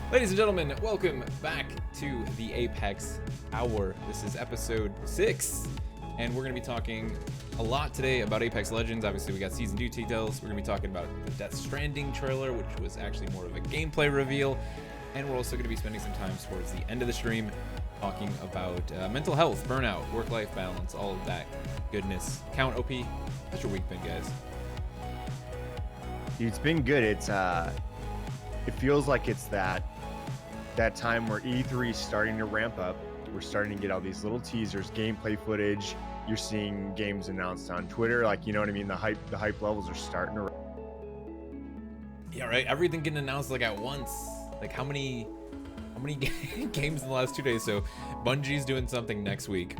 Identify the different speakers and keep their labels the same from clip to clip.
Speaker 1: Ladies and gentlemen, welcome back to the Apex Hour. This is episode 6, and we're going to be talking a lot today about Apex Legends. Obviously, we got Season 2 details. We're going to be talking about the Stranding trailer, which was actually more of a gameplay reveal. And we're also going to be spending some time towards the end of the stream talking about mental health, burnout, work-life balance, all of that goodness. Count OP, how's your week been, guys?
Speaker 2: Dude, it's been good. It feels like it's that time where E3 is starting to ramp up. We're starting to get all these little teasers, gameplay footage. You're seeing games announced on Twitter, like, you know what I mean? The hype levels are starting to.
Speaker 1: Yeah, right. Everything getting announced like at once. Like how many games in the last 2 days? So Bungie's doing something next week.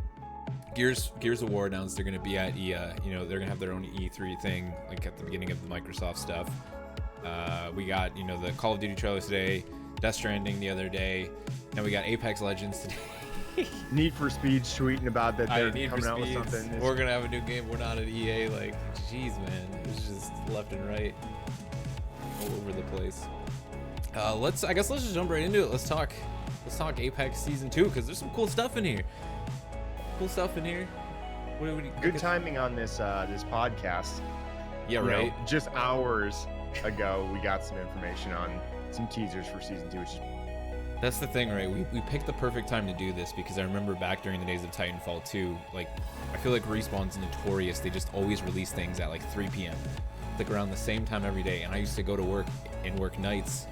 Speaker 1: Gears of War announced they're going to be at EA. You know, they're going to have their own E3 thing, like at the beginning of the Microsoft stuff. We got, the Call of Duty trailer today, Death Stranding the other day, and we got Apex Legends today.
Speaker 2: Need for Speed's tweeting about that they're coming out with
Speaker 1: Speeds.
Speaker 2: something.
Speaker 1: We're gonna have a new game. We're not at EA. Like, jeez, man, it's just left and right, all over the place. Let's just jump right into it. Let's talk Apex Season 2 because there's some cool stuff in here.
Speaker 2: Good timing on this podcast.
Speaker 1: Yeah, right.
Speaker 2: Just hours ago, we got some information on some teasers for Season 2, which is...
Speaker 1: That's the thing, right? We picked the perfect time to do this because I remember back during the days of Titanfall 2, like, I feel like Respawn's notorious. They just always release things at like 3 p.m. like around the same time every day. And I used to go to work and work nights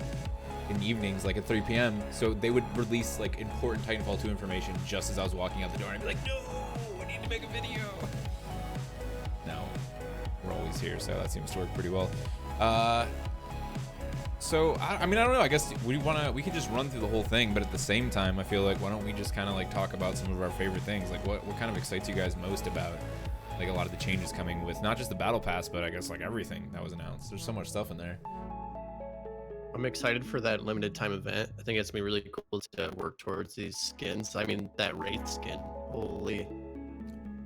Speaker 1: in evenings, like at 3 p.m. So they would release like important Titanfall 2 information just as I was walking out the door, and I'd be like, no, I need to make a video. No, we're always here, so that seems to work pretty well. So I don't know. I guess we could just run through the whole thing, but at the same time, I feel like why don't we just kind of like talk about some of our favorite things? Like what kind of excites you guys most about like a lot of the changes coming with not just the battle pass, but I guess like everything that was announced. There's so much stuff in there.
Speaker 3: I'm excited for that limited time event. I think it's gonna be really cool to work towards these skins. I mean, that Wraith skin, holy.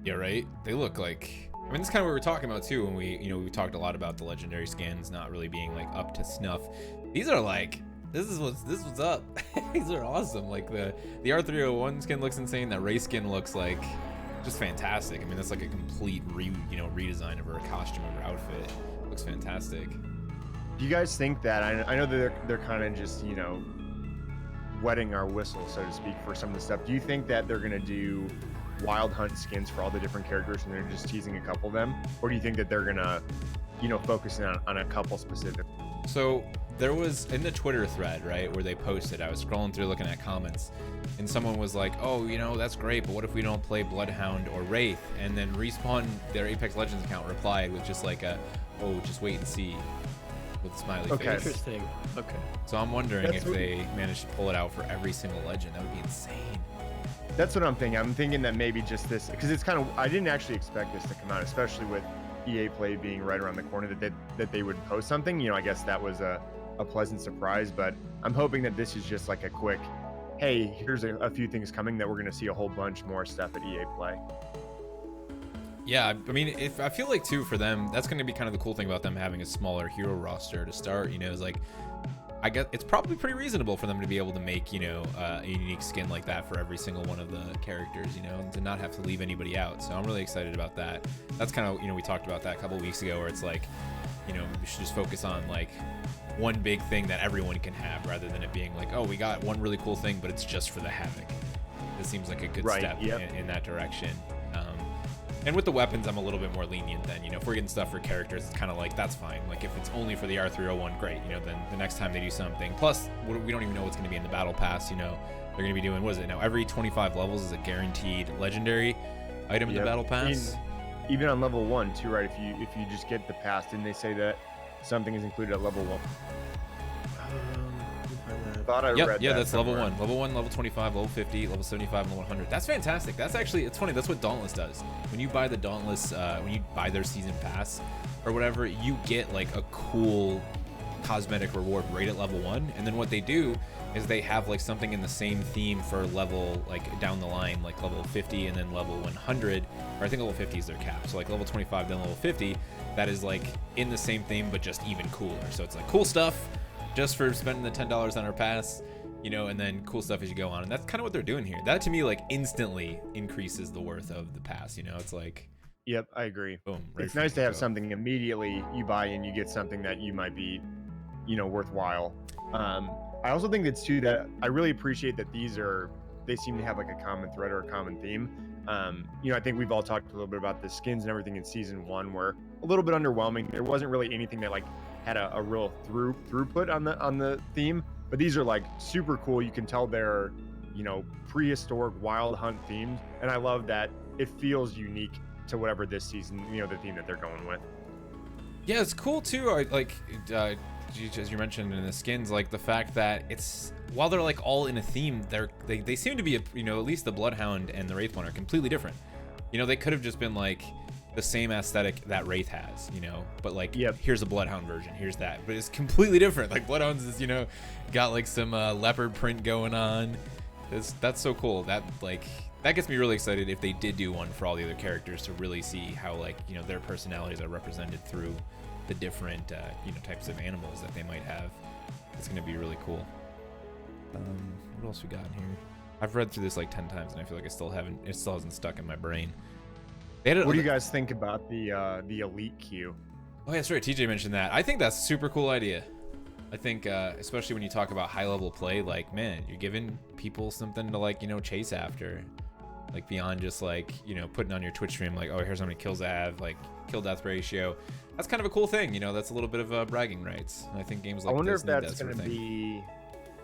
Speaker 3: Yeah,
Speaker 1: right. They look like. I mean, that's kind of what we were talking about too when we talked a lot about the legendary skins not really being like up to snuff. These are like, this is what's up. These are awesome. Like the R301 skin looks insane. That Wraith skin looks like just fantastic. I mean, that's like a complete redesign of her costume, of her outfit. It looks fantastic.
Speaker 2: Do you guys think that, I know that they're kind of just, wetting our whistle, so to speak, for some of the stuff. Do you think that they're going to do Wild Hunt skins for all the different characters and they're just teasing a couple of them? Or do you think that they're going to, focus in on a couple specific?
Speaker 1: So there was in the Twitter thread, right, where they posted, I was scrolling through looking at comments, and someone was like, oh, that's great, but what if we don't play Bloodhound or Wraith? And then Respawn, their Apex Legends account, replied with just like just wait and see. With a smiley face.
Speaker 3: Interesting. Okay.
Speaker 1: So I'm wondering if they managed to pull it out for every single legend. That would be insane.
Speaker 2: That's what I'm thinking. I'm thinking that maybe just this, because it's kind of, I didn't actually expect this to come out, especially with EA Play being right around the corner, that they would post something. I guess that was a pleasant surprise, but I'm hoping that this is just like a quick, hey, here's a few things coming, that we're going to see a whole bunch more stuff at EA Play.
Speaker 1: Yeah, I mean, I feel like too for them, that's going to be kind of the cool thing about them having a smaller hero roster to start. Is like, I guess it's probably pretty reasonable for them to be able to make a unique skin like that for every single one of the characters, and to not have to leave anybody out. So I'm really excited about that. That's kind of we talked about that a couple of weeks ago, where it's like, we should just focus on like one big thing that everyone can have, rather than it being like, oh, we got one really cool thing, but it's just for the Havoc. This seems like a good step in that direction. And with the weapons, I'm a little bit more lenient then. If we're getting stuff for characters, it's kind of like, that's fine. Like, if it's only for the R301, great. Then the next time they do something. Plus, we don't even know what's going to be in the battle pass. They're going to be doing, what is it now? Every 25 levels is a guaranteed legendary item in the battle pass.
Speaker 2: Even on level 1, too, right? If you just get the pass, didn't they say that something is included at level 1?
Speaker 1: Yeah, that's somewhere. Level 1, level 25, level 50, level 75, and level 100. That's fantastic. That's actually, it's funny. That's what Dauntless does. When you buy the Dauntless, when you buy their season pass or whatever, you get like a cool cosmetic reward right at level 1. And then what they do is they have like something in the same theme for level, like down the line, like level 50 and then level 100, or I think level 50 is their cap. So like level 25, then level 50, that is like in the same theme, but just even cooler. So it's like cool stuff just for spending the $10 on our pass. you know, and then cool stuff as you go on. And that's kind of what they're doing here. That to me, like, instantly increases the worth of the pass, you know? It's like,
Speaker 2: Yep, I agree.
Speaker 1: boom. Right
Speaker 2: It's
Speaker 1: from
Speaker 2: nice
Speaker 1: the
Speaker 2: to have
Speaker 1: go.
Speaker 2: something immediately you buy and you get something that you might be, you know, worthwhile. I also think that's too that I really appreciate that they seem to have like a common thread or a common theme. You know, I think we've all talked a little bit about the skins and everything in season 1 were a little bit underwhelming. There wasn't really anything that like had a real throughput on the theme, but these are like super cool. You can tell they're, you know, prehistoric wild hunt themes, and I love that it feels unique to whatever this season, you know, the theme that they're going with.
Speaker 1: Yeah, it's cool too. I like, as you mentioned in the skins, like the fact that it's, while they're like all in a theme, they seem to be, you know, at least the Bloodhound and the Wraith one are completely different. You know, they could have just been like the same aesthetic that Wraith has, you know, but like, here's a Bloodhound version, here's that, but it's completely different. Like Bloodhound's is, you know, got like some leopard print going on. That's so cool. That like, that gets me really excited if they did do one for all the other characters, to really see how, like, you know, their personalities are represented through the different you know, types of animals that they might have. It's gonna be really cool. What else we got in here? I've read through this like 10 times and I feel like it still hasn't stuck in my brain. What
Speaker 2: do you guys think about the elite queue?
Speaker 1: Oh, yeah, that's right. TJ mentioned that. I think that's a super cool idea. I think, especially when you talk about high level play, like, man, you're giving people something to, like, you know, chase after. Like, beyond just, like, you know, putting on your Twitch stream, like, oh, here's how many kills I have, like, kill death ratio. That's kind of a cool thing, you know. That's a little bit of bragging rights. And I think games like
Speaker 2: I wonder
Speaker 1: this
Speaker 2: if
Speaker 1: need
Speaker 2: that's
Speaker 1: that sort
Speaker 2: going
Speaker 1: of
Speaker 2: to
Speaker 1: thing.
Speaker 2: be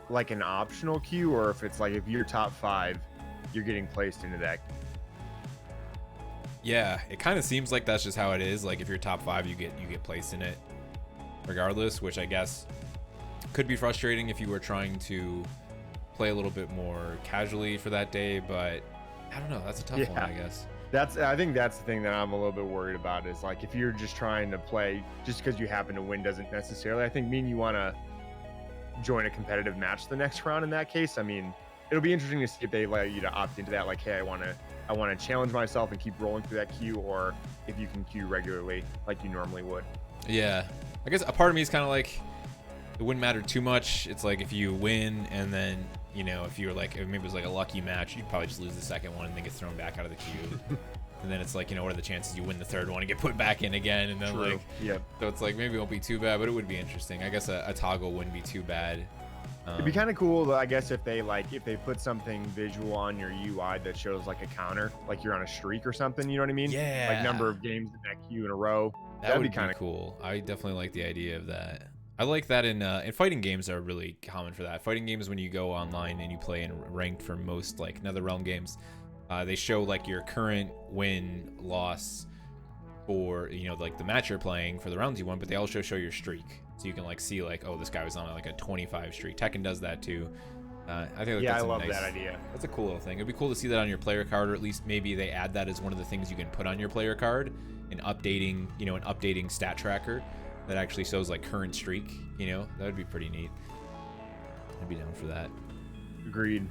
Speaker 2: like an optional queue, or if it's like if you're top 5, you're getting placed into that.
Speaker 1: Yeah, it kind of seems like that's just how it is. Like, if you're top 5, you get placed in it regardless, which I guess could be frustrating if you were trying to play a little bit more casually for that day, but I don't know. That's a tough one, I guess.
Speaker 2: I think that's the thing that I'm a little bit worried about, is like, if you're just trying to play just because you happen to win doesn't necessarily, I think, mean you want to join a competitive match the next round in that case. I mean, it'll be interesting to see if they let you to opt into that, like, hey, I want to challenge myself and keep rolling through that queue, or if you can queue regularly like you normally would.
Speaker 1: Yeah, I guess a part of me is kind of like, it wouldn't matter too much. It's like if you win and then, you know, if you were like, if maybe it was like a lucky match, you'd probably just lose the second one and then get thrown back out of the queue. And then it's like, you know, what are the chances you win the third one and get put back in again? And then
Speaker 2: True.
Speaker 1: like, so it's like, maybe it won't be too bad, but it would be interesting. I guess a toggle wouldn't be too bad.
Speaker 2: It'd be kind of cool, I guess, if they put something visual on your UI that shows like a counter, like you're on a streak or something. You know what I mean?
Speaker 1: Yeah.
Speaker 2: Like number of games in that queue in a row.
Speaker 1: That would be kind of cool. I definitely like the idea of that. I like that in fighting games are really common for that. Fighting games, when you go online and you play in ranked for most like NetherRealm games, they show like your current win loss for, you know, like the match you're playing for the rounds you won, but they also show your streak, so you can like see like, oh, this guy was on like a 25 streak. Tekken does that too. I think
Speaker 2: I love that idea.
Speaker 1: That's a cool little thing. It'd be cool to see that on your player card, or at least maybe they add that as one of the things you can put on your player card, an updating stat tracker that actually shows like current streak. You know, that would be pretty neat. I'd be down for that.
Speaker 2: Agreed.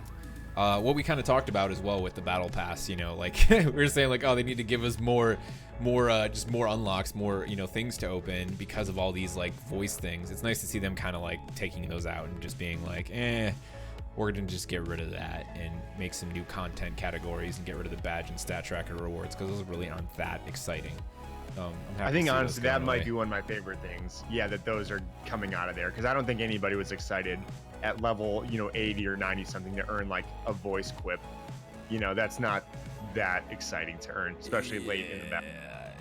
Speaker 1: What we kind of talked about as well with the battle pass, you know, like we were saying like, oh, they need to give us more just more unlocks, more, you know, things to open because of all these like voice things. It's nice to see them kind of like taking those out and just being like, we're gonna just get rid of that and make some new content categories and get rid of the badge and stat tracker rewards, because those really aren't that exciting.
Speaker 2: I think honestly that might be one of my favorite things. Yeah, that those are coming out of there, because I don't think anybody was excited at level, you know, 80 or 90 something to earn like a voice quip. You know, that's not that exciting to earn, especially late in the battle.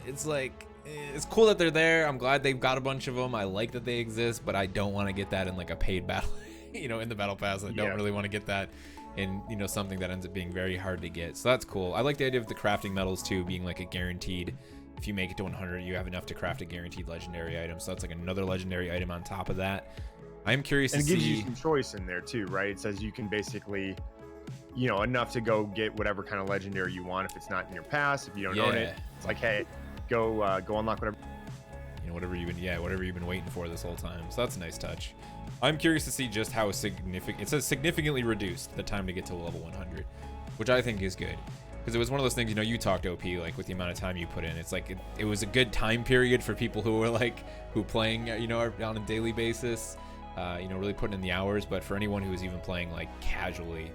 Speaker 1: It's like, it's cool that they're there. I'm glad they've got a bunch of them. I like that they exist, but I don't want to get that in like a paid battle, you know, in the battle pass. I don't really want to get that in, you know, something that ends up being very hard to get. So that's cool. I like the idea of the crafting medals too being like a guaranteed, if you make it to 100, you have enough to craft a guaranteed legendary item. So that's like another legendary item on top of that. I'm curious to see.
Speaker 2: And it gives you some choice in there too, right? It says you can basically, you know, enough to go get whatever kind of legendary you want. If it's not in your pass, if you don't own it, it's like, hey, go unlock whatever.
Speaker 1: You know, whatever you've been waiting for this whole time. So that's a nice touch. I'm curious to see just how significant. It says significantly reduced the time to get to level 100, which I think is good. Because it was one of those things, you know, you talked OP, like with the amount of time you put in. It's like it was a good time period for people who were like, who playing, you know, on a daily basis. really putting in the hours. But for anyone who was even playing like casually,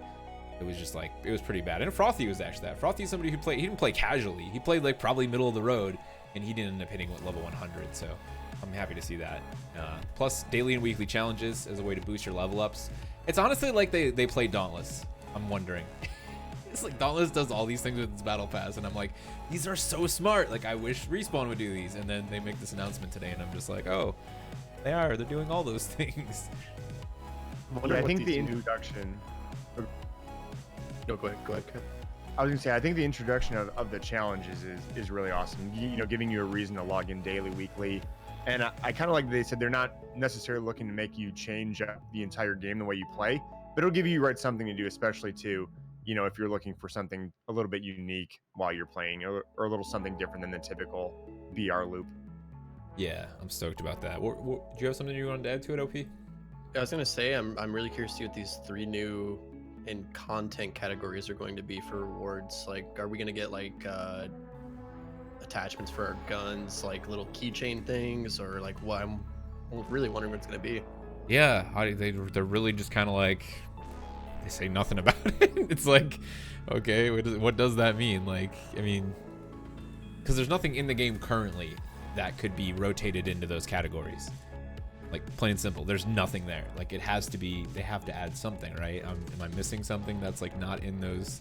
Speaker 1: it was just like, it was pretty bad. And Frothy was actually that. Frothy is somebody he didn't play casually. He played like probably middle of the road, and he didn't end up hitting level 100. So I'm happy to see that. Plus daily and weekly challenges as a way to boost your level ups. It's honestly like they play Dauntless. I'm wondering. It's like Dauntless does all these things with its battle pass, and I'm like, these are so smart. Like I wish Respawn would do these. And then they make this announcement today, and I'm just like, oh, they're doing all those things.
Speaker 2: I think the introduction.
Speaker 3: No, go ahead.
Speaker 2: I was gonna say, I think the introduction of the challenges is really awesome. Giving you a reason to log in daily, weekly, and I kind of like they said they're not necessarily looking to make you change up the entire game the way you play, but it'll give you something to do, especially too, if you're looking for something a little bit unique while you're playing, or a little something different than the typical BR loop.
Speaker 1: Yeah, I'm stoked about that. Do you have something you wanted to add to it, OP?
Speaker 3: I was gonna say I'm really curious to see what these 3 new and content categories are going to be for rewards. Like, are we gonna get like attachments for our guns, like little keychain things, or like what? I'm really wondering what it's gonna be.
Speaker 1: Yeah, they're really just kind of like, they say nothing about it. It's like, okay, what does that mean? Like, I mean, because there's nothing in the game currently that could be rotated into those categories. Like, plain and simple, there's nothing there. Like, it has to be, they have to add something, right? Am I missing something that's like not in those,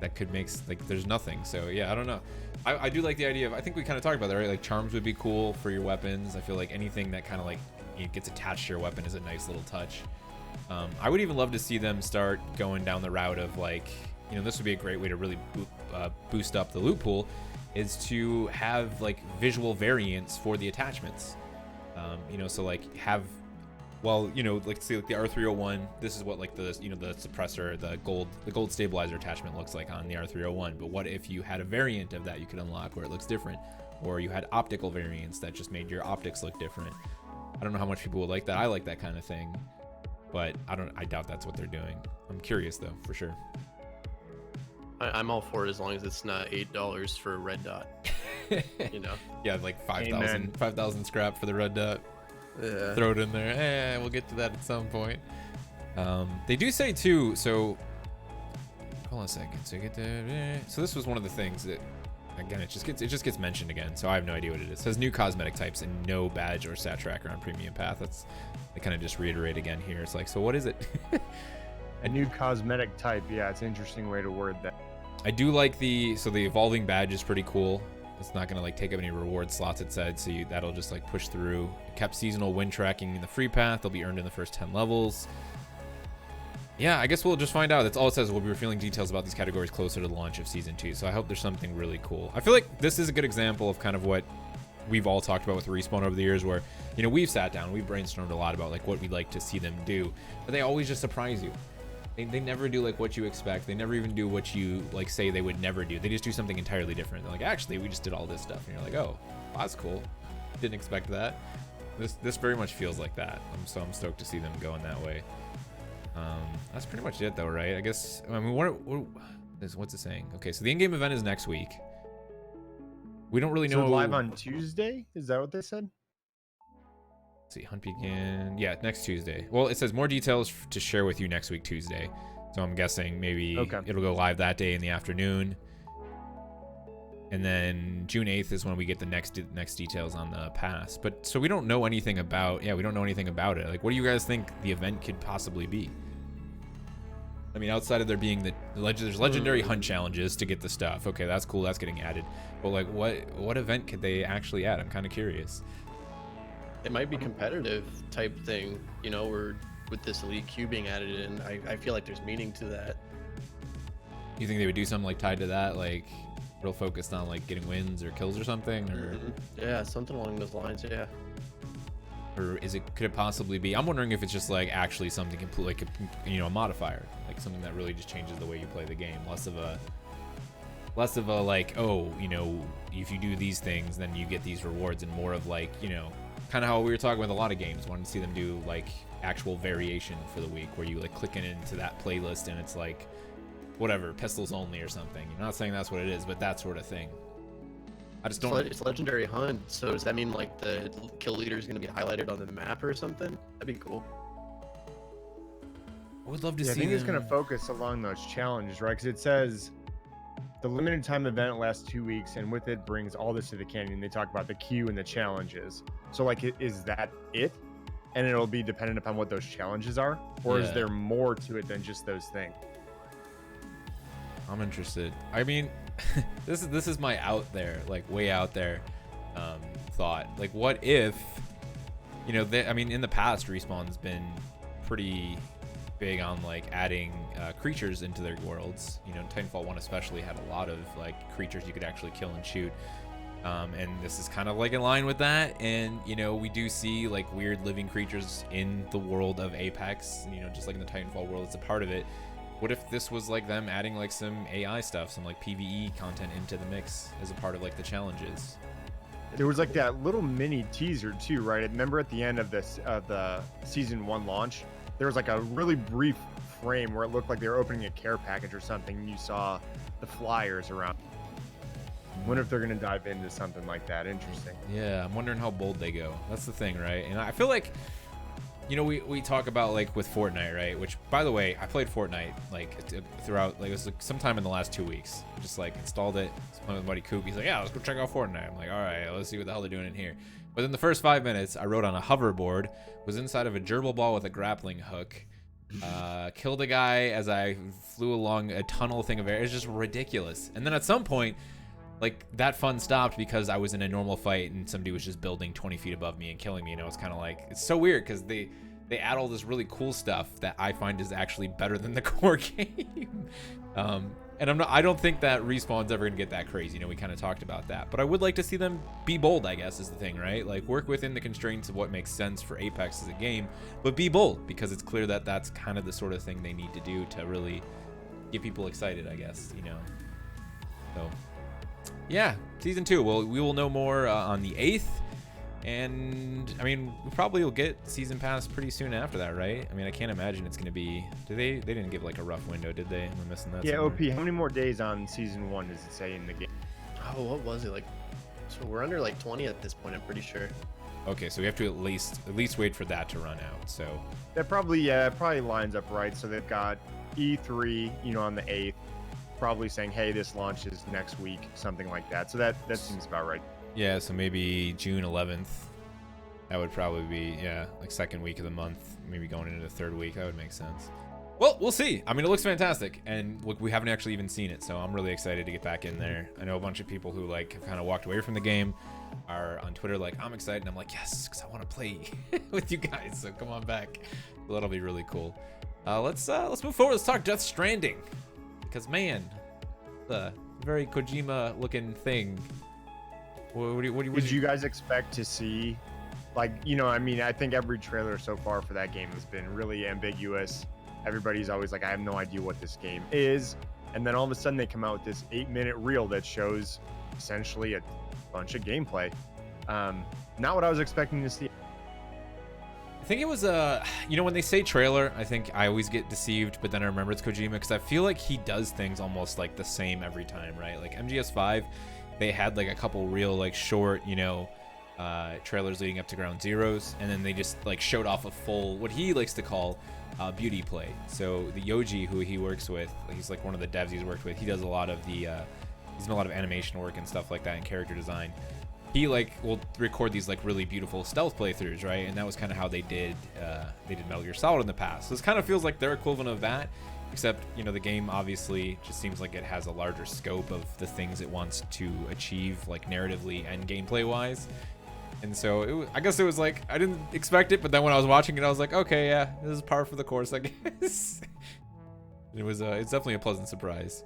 Speaker 1: that could make, like, there's nothing. So yeah, I don't know. I do like the idea of, I think we kind of talked about that, right? Like, charms would be cool for your weapons. I feel like anything that kind of like gets attached to your weapon is a nice little touch. I would even love to see them start going down the route of like, this would be a great way to really boost up the loot pool, is to have like visual variants for the attachments. So like have, well, like say like the R301, this is what like the, the suppressor, the gold stabilizer attachment looks like on the R301. But what if you had a variant of that you could unlock where it looks different, or you had optical variants that just made your optics look different? I don't know how much people would like that. I like that kind of thing, but I doubt that's what they're doing. I'm curious though, for sure.
Speaker 3: I'm all for it as long as it's not $8 for a red dot.
Speaker 1: Yeah, like 5,000 scrap for the red dot.
Speaker 3: Yeah.
Speaker 1: Throw it in there. We'll get to that at some point. They do say too, so hold on a second. So this was one of the things that, again, it just gets mentioned again, so I have no idea what it is. It says new cosmetic types and no badge or stat tracker on premium path. They kind of just reiterate again here. It's like, so what is it?
Speaker 2: A new cosmetic type. Yeah, it's an interesting way to word that.
Speaker 1: I do like the evolving badge is pretty cool. It's not gonna like take up any reward slots, it said, so that'll just like push through. It kept seasonal win tracking in the free path. They'll be earned in the first 10 levels. Yeah, I guess we'll just find out. That's all it says. We'll be revealing details about these categories closer to the launch of season 2. So I hope there's something really cool. I feel like this is a good example of kind of what we've all talked about with Respawn over the years, where we've sat down, we've brainstormed a lot about like what we'd like to see them do, but they always just surprise you. They never do like what you expect. They never even do what you like say they would never do. They just do something entirely different. They're like, actually, we just did all this stuff, and you're like, oh, that's cool. Didn't expect that. This very much feels like that. I'm stoked to see them going that way. That's pretty much it though, right? I guess. I mean, what's it saying? Okay, so the in-game event is next week. We don't really know.
Speaker 2: So live on Tuesday? Is that what they said?
Speaker 1: Let's see, hunt begin. Yeah, next Tuesday. Well, it says more details to share with you next week, Tuesday. So I'm guessing maybe it'll go live that day in the afternoon. And then June 8th is when we get the next details on the pass. But so we don't know anything about. Yeah, we don't know anything about it. Like, what do you guys think the event could possibly be? I mean, outside of there being there's legendary hunt challenges to get the stuff. Okay, that's cool. That's getting added. But like, what event could they actually add? I'm kind of curious.
Speaker 3: It might be competitive type thing, or with this elite queue being added in. I feel like there's meaning to that.
Speaker 1: You think they would do something like tied to that, like real focused on like getting wins or kills or something, or
Speaker 3: yeah, something along those lines, yeah.
Speaker 1: Or could it possibly be? I'm wondering if it's just like actually something complete, like a modifier, like something that really just changes the way you play the game, less of a like, oh, if you do these things, then you get these rewards, and more of like, kind of how we were talking with a lot of games, wanting to see them do like actual variation for the week, where you like clicking into that playlist and it's like whatever, pistols only or something. I'm not saying that's what it is, but that sort of thing. I just don't.
Speaker 3: It's legendary hunt, so does that mean like the kill leader is going to be highlighted on the map or something? That'd be cool.
Speaker 1: I would love to
Speaker 2: Yeah, I
Speaker 1: see
Speaker 2: think it's going
Speaker 1: them.
Speaker 2: to focus along those challenges, right? Because it says the limited time event lasts 2 weeks, and with it brings all this to the canyon. They talk about the queue and the challenges. So, like, is that it? And it'll be dependent upon what those challenges are, or is
Speaker 1: Yeah.
Speaker 2: there more to it than just those things?
Speaker 1: I'm interested. I mean, this is my out there, like way out there, thought. Like, what if, you know, I mean, in the past, Respawn's been pretty big on like adding creatures into their worlds. You know, Titanfall 1 especially had a lot of like creatures you could actually kill and shoot. And this is kind of like in line with that. And, you know, we do see like weird living creatures in the world of Apex, you know, just like in the Titanfall world, it's a part of it. What if this was like them adding like some AI stuff, some like PvE content into the mix as a part of like the challenges?
Speaker 2: There was like that little mini teaser too, right? Remember at the end of this the season 1 launch, there was like a really brief frame where it looked like they were opening a care package or something, and you saw the flyers around. I wonder if they're gonna dive into something like that. Interesting.
Speaker 1: Yeah, I'm wondering how bold they go. That's the thing, right? And I feel like, you know, we talk about like with Fortnite, right? Which, by the way, I played Fortnite like throughout, like it was like sometime in the last 2 weeks. Just like installed it. My buddy Coop, he's like, yeah, let's go check out Fortnite. I'm like, all right, let's see what the hell they're doing in here. Within the first 5 minutes, I rode on a hoverboard, was inside of a gerbil ball with a grappling hook, killed a guy as I flew along a tunnel thing of air. It's just ridiculous. And then at some point, like that fun stopped because I was in a normal fight and somebody was just building 20 feet above me and killing me. You know, it's kind of like, it's so weird because they add all this really cool stuff that I find is actually better than the core game. And I don't think that Respawn's ever gonna get that crazy. You know, we kind of talked about that, but I would like to see them be bold, I guess is the thing, right? Like work within the constraints of what makes sense for Apex as a game, but be bold because it's clear that that's kind of the sort of thing they need to do to really get people excited, I guess, you know? So yeah, season 2. Well, we will know more on the 8th, and I mean, we probably will get season pass pretty soon after that, right? I mean, I can't imagine it's gonna be. They didn't give like a rough window, did they? Am I missing that?
Speaker 2: Yeah,
Speaker 1: somewhere?
Speaker 2: OP. How many more days on season 1 does it say in the game?
Speaker 3: Oh, what was it like? So we're under like 20 at this point, I'm pretty sure.
Speaker 1: Okay, so we have to at least wait for that to run out. So
Speaker 2: That probably probably lines up right. So they've got E3, you know, on the 8th, probably saying, hey, this launches next week, something like that. So that seems about right.
Speaker 1: yeah, so maybe June 11th. That would probably be, yeah, like second week of the month, maybe going into the third week. That would make sense. Well, we'll see. I mean, it looks fantastic, and look, we haven't actually even seen it, so I'm really excited to get back in there. I know a bunch of people who like have kind of walked away from the game are on Twitter like, I'm excited, and I'm like, yes, because I want to play with you guys. So come on back. So that'll be really cool. Let's move forward. Let's talk Death Stranding, because man, the very Kojima-looking thing.
Speaker 2: Did you guys expect to see, like, you know, I mean, I think every trailer so far for that game has been really ambiguous. Everybody's always like, I have no idea what this game is. And then all of a sudden they come out with this 8-minute reel that shows essentially a bunch of gameplay. Not what I was expecting to see.
Speaker 1: I think it was you know, when they say trailer, I think I always get deceived, but then I remember it's Kojima because I feel like he does things almost like the same every time, right? Like MGS5, they had like a couple real like short, you know, trailers leading up to Ground Zeroes, and then they just like showed off a full, what he likes to call beauty play. So the Yoji, who he works with, he's like one of the devs he's worked with, he does a lot of the he's done a lot of animation work and stuff like that and character design. He like will record these like really beautiful stealth playthroughs, right? And that was kind of how they did Metal Gear Solid in the past. So this kind of feels like their equivalent of that, except, you know, the game obviously just seems like it has a larger scope of the things it wants to achieve, like narratively and gameplay wise. And so I guess it was like, I didn't expect it, but then when I was watching it, I was like, okay, yeah, this is par for the course, I guess. It's definitely a pleasant surprise.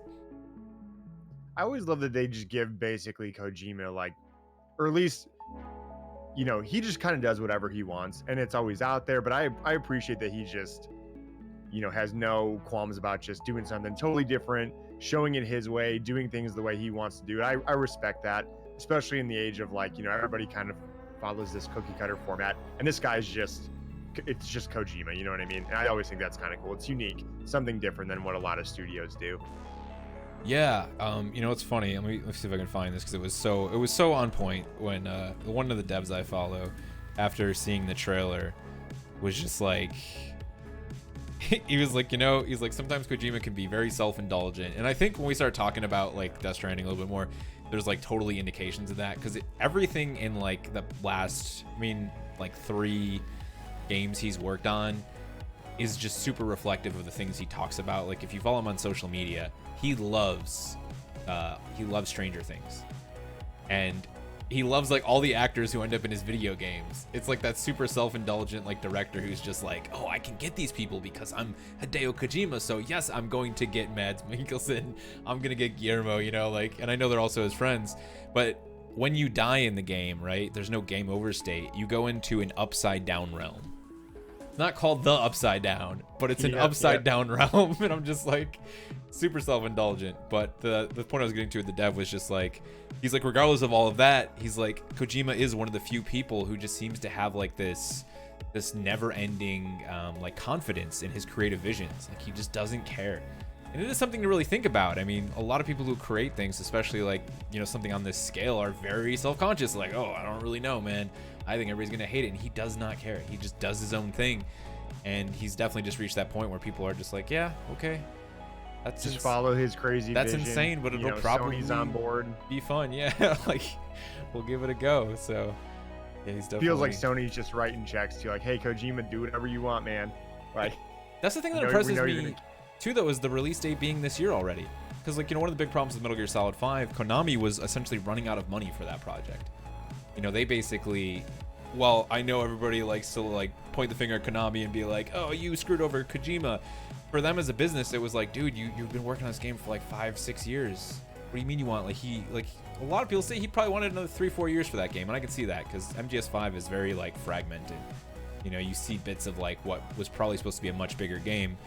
Speaker 2: I always love that they just give basically Kojima, like, or at least, you know, he just kind of does whatever he wants, and it's always out there. But I appreciate that he just, you know, has no qualms about just doing something totally different, showing it his way, doing things the way he wants to do it. I respect that, especially in the age of, like, you know, everybody kind of follows this cookie cutter format, and this guy's just, it's just Kojima, you know what I mean? And I always think that's kind of cool. It's unique, something different than what a lot of studios do.
Speaker 1: Yeah, you know, it's funny. Let me see if I can find this because it was so on point when one of the devs I follow, after seeing the trailer, was just like, he was like, you know, he's like, sometimes Kojima can be very self-indulgent, and I think when we start talking about like Death Stranding a little bit more, there's like totally indications of that, because everything in like the last, I mean, like 3 games he's worked on is just super reflective of the things he talks about. Like if you follow him on social media, he loves Stranger Things, and he loves like all the actors who end up in his video games. It's like that super self-indulgent like director who's just like, oh, I can get these people because I'm Hideo Kojima, so yes, I'm going to get Mads Mikkelsen, I'm gonna get Guillermo, you know, like, and I know they're also his friends, but when you die in the game, right, there's no game over state. You go into an upside down realm. It's not called the Upside Down, but it's an upside down realm, and I'm just like, super self-indulgent. But the point I was getting to with the dev was just like, he's like, regardless of all of that, he's like, Kojima is one of the few people who just seems to have like this never-ending like confidence in his creative visions. Like he just doesn't care. And it is something to really think about. I mean, a lot of people who create things, especially like, you know, something on this scale, are very self-conscious. Like, oh, I don't really know, man. I think everybody's gonna hate it, and he does not care. He just does his own thing, and he's definitely just reached that point where people are just like, yeah, okay, that's
Speaker 2: just follow his crazy
Speaker 1: that's
Speaker 2: vision.
Speaker 1: insane, but it'll probably
Speaker 2: Sony's on board,
Speaker 1: be fun. Yeah, like we'll give it a go. So yeah, he's definitely
Speaker 2: feels like Sony's just writing checks to like, hey, Kojima, do whatever you want, man. Like
Speaker 1: that's the thing that impresses me too, though, is the release date being this year already. Because like, you know, one of the big problems with Metal Gear Solid 5, Konami was essentially running out of money for that project. You know, they basically, well, I know everybody likes to like point the finger at Konami and be like, oh, you screwed over Kojima. For them as a business, it was like, dude, you've been working on this game for like 5-6 years. What do you mean you want, like, a lot of people say he probably wanted another 3-4 years for that game, and I can see that because MGS5 is very like fragmented. You know, you see bits of like what was probably supposed to be a much bigger game,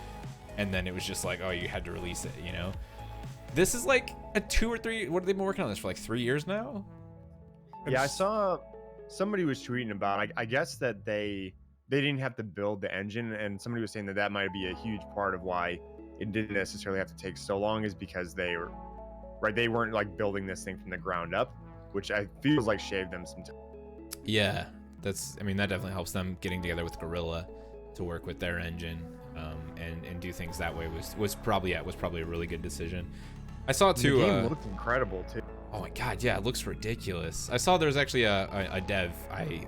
Speaker 1: and then it was just like, oh, you had to release it, you know? This is like a 2 or 3, what have they been working on this for, like 3 years now?
Speaker 2: Yeah, I saw somebody was tweeting about, I guess that they didn't have to build the engine, and somebody was saying that might be a huge part of why it didn't necessarily have to take so long, is because they weren't like building this thing from the ground up, which I feels like shaved them some time.
Speaker 1: Yeah, I mean, that definitely helps them getting together with Guerrilla to work with their engine. And do things that way was probably a really good decision. I saw too.
Speaker 2: The game looked incredible too.
Speaker 1: Oh my god, yeah, it looks ridiculous. I saw there was actually a dev I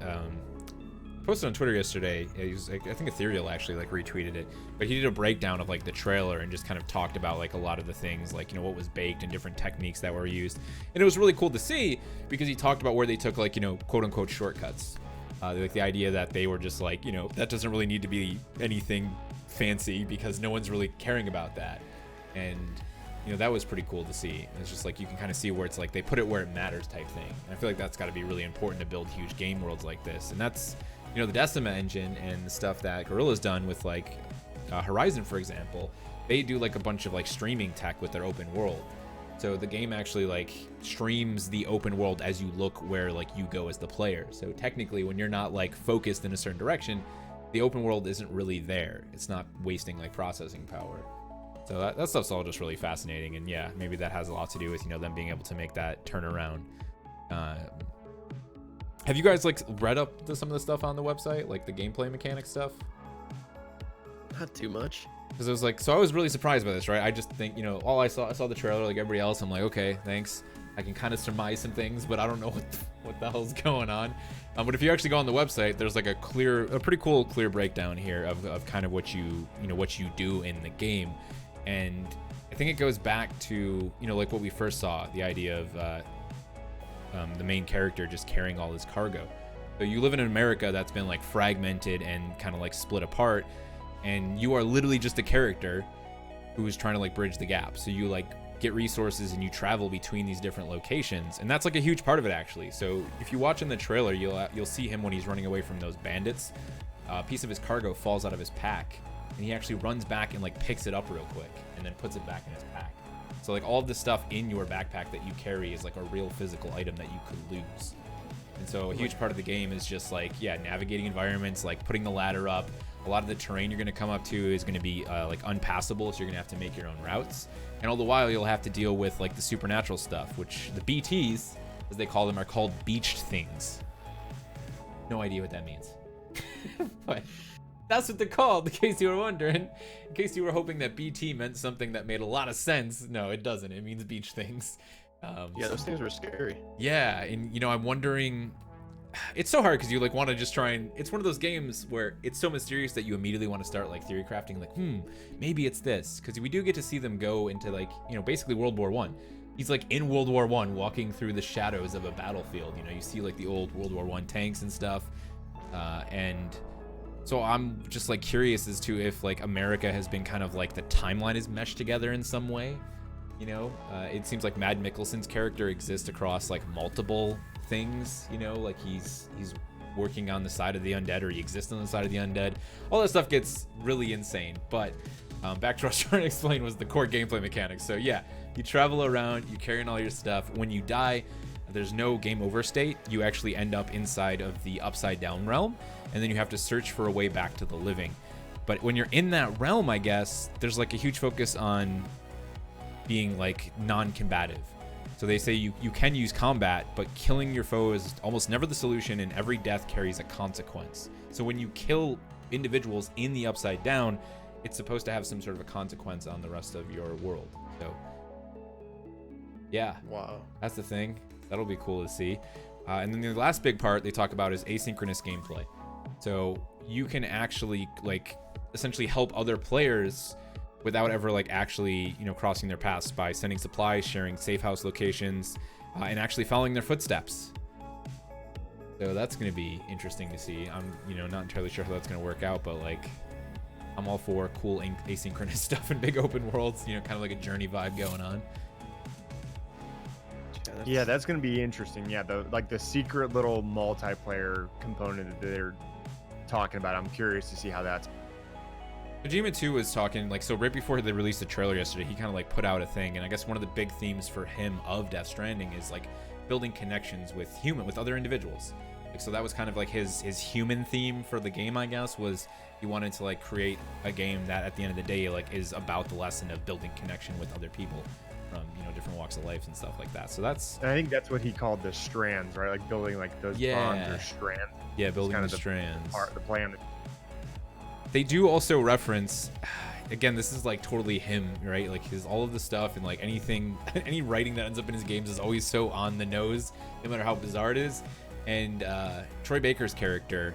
Speaker 1: posted on Twitter yesterday. He was, I think Ethereal actually like retweeted it, but he did a breakdown of like the trailer and just kind of talked about like a lot of the things, like, you know, what was baked and different techniques that were used, and it was really cool to see because he talked about where they took like, you know, quote unquote shortcuts. Like the idea that they were just like, you know, that doesn't really need to be anything fancy because no one's really caring about that. And, you know, that was pretty cool to see. It's just like you can kind of see where it's like they put it where it matters type thing. And I feel like that's got to be really important to build huge game worlds like this. And that's, you know, the Decima engine and the stuff that Guerrilla's done with like Horizon, for example. They do like a bunch of like streaming tech with their open world. So the game actually like streams the open world as you look where like you go as the player. So technically when you're not like focused in a certain direction, the open world isn't really there. It's not wasting like processing power. So that stuff's all just really fascinating. And yeah, maybe that has a lot to do with, you know, them being able to make that turnaround. Have you guys like read up to some of the stuff on the website, like the gameplay mechanic stuff?
Speaker 3: Not too much.
Speaker 1: Because it was like, so I was really surprised by this, right? I just think, you know, I saw the trailer like everybody else. I'm like, okay, thanks. I can kind of surmise some things, but I don't know what the hell's going on. But if you actually go on the website, there's like a pretty cool clear breakdown here of kind of what you do in the game. And I think it goes back to, you know, like what we first saw, the idea of the main character just carrying all his cargo. So you live in America that's been like fragmented and kind of like split apart, and you are literally just a character who is trying to like bridge the gap. So you like get resources and you travel between these different locations, and that's like a huge part of it actually. So if you watch in the trailer, you'll see him when he's running away from those bandits. A piece of his cargo falls out of his pack, and he actually runs back and like picks it up real quick and then puts it back in his pack. So like all of the stuff in your backpack that you carry is like a real physical item that you could lose. And so a huge part of the game is just like, yeah, navigating environments, like putting the ladder up, A lot of the terrain you're going to come up to is going to be like unpassable, so you're going to have to make your own routes. And all the while, you'll have to deal with like the supernatural stuff, which the BTs, as they call them, are called beached things. No idea what that means. But that's what they're called, in case you were wondering. In case you were hoping that BT meant something that made a lot of sense. No, it doesn't. It means beach things.
Speaker 3: Yeah, those things were scary.
Speaker 1: Yeah, and you know, I'm wondering, it's so hard because you like want to just try and, it's one of those games where it's so mysterious that you immediately want to start like theory crafting, like, maybe it's this, because we do get to see them go into like, you know, basically World War One. He's like in World War One, walking through the shadows of a battlefield. You know, you see like the old World War One tanks and stuff, and so I'm just like curious as to if like America has been kind of like the timeline is meshed together in some way. You know, it seems like Mad Mikkelsen's character exists across like multiple things. You know, like he's working on the side of the undead, or he exists on the side of the undead. All that stuff gets really insane. But back to what I was trying to explain was the core gameplay mechanics. So yeah, you travel around, you carry in all your stuff. When you die, there's no game over state. You actually end up inside of the upside down realm, and then you have to search for a way back to the living. But when you're in that realm, I guess there's like a huge focus on being like non-combative. So they say you can use combat, but killing your foe is almost never the solution, and every death carries a consequence. So when you kill individuals in the upside down, it's supposed to have some sort of a consequence on the rest of your world. So yeah,
Speaker 3: Wow.
Speaker 1: that's the thing. That'll be cool to see. And then the last big part they talk about is asynchronous gameplay. So you can actually like essentially help other players without ever like actually, you know, crossing their paths, by sending supplies, sharing safe house locations, and actually following their footsteps. So that's going to be interesting to see. I'm, you know, not entirely sure how that's going to work out, but like I'm all for cool asynchronous stuff in big open worlds, you know, kind of like a Journey vibe going on.
Speaker 2: Yeah, that's gonna be interesting. Yeah, the secret little multiplayer component that they're talking about. I'm curious to see how that's.
Speaker 1: Kojima too was talking, like, so right before they released the trailer yesterday, he kind of like put out a thing, and I guess one of the big themes for him of Death Stranding is like building connections with other individuals. Like, so that was kind of like his human theme for the game, I guess, was he wanted to like create a game that at the end of the day like is about the lesson of building connection with other people from, you know, different walks of life and stuff like that. So that's,
Speaker 2: And I think that's what he called the strands, right? Like building like those bonds or strands.
Speaker 1: yeah, building
Speaker 2: kind
Speaker 1: the
Speaker 2: of
Speaker 1: strands.
Speaker 2: The plan.
Speaker 1: They do also reference, again, this is like totally him, right? Like his all of the stuff and like anything, any writing that ends up in his games is always so on the nose, no matter how bizarre it is. And Troy Baker's character